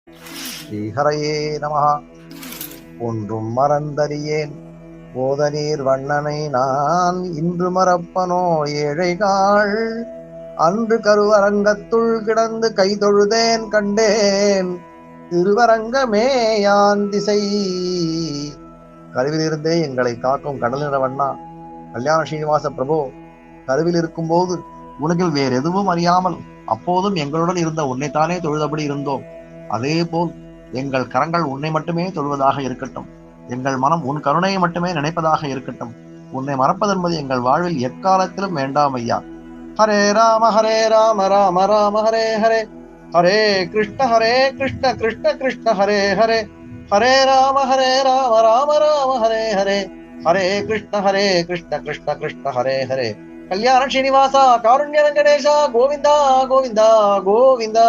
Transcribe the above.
ஸ்ரீஹரையே நமஹ. ஒன்றும் மறந்தறியேன் போதநீர் வண்ணனை நான் இன்று மறப்பனோ ஏழைகாள் அன்று கருவரங்கத்துள் கிடந்து கைதொழுதேன் கண்டேன் திருவரங்கமே யான் திசை. கருவிலிருந்தே எங்களை காக்கும் கடல் நிறவண்ணா கல்யாண ஸ்ரீனிவாச பிரபு, கருவில் இருக்கும் போது உலகில் வேறு எதுவும் அறியாமல் அப்போதும் எங்களுடன் இருந்த உன்னைத்தானே தொழுதபடி இருந்தோம். அதே போல் எங்கள் கரங்கள் உன்னை மட்டுமே தொழுவதாக இருக்கட்டும். எங்கள் மனம் உன் கருணையை மட்டுமே நினைப்பதாக இருக்கட்டும். உன்னை மறப்பதென்பது எங்கள் வாழ்வில் எக்காலத்திலும் வேண்டாம் ஐயா. ஹரே ராம ராம ராம ஹரே ஹரே, ஹரே கிருஷ்ண கிருஷ்ண கிருஷ்ண ஹரே ஹரே, ஹரே ராம ராம ராம ஹரே ஹரே, ஹரே கிருஷ்ண கிருஷ்ண கிருஷ்ண ஹரே ஹரே. கல்யாண ஸ்ரீனிவாசா, காருண்ய வெங்கடேஷா, கோவிந்தா கோவிந்தா கோவிந்தா.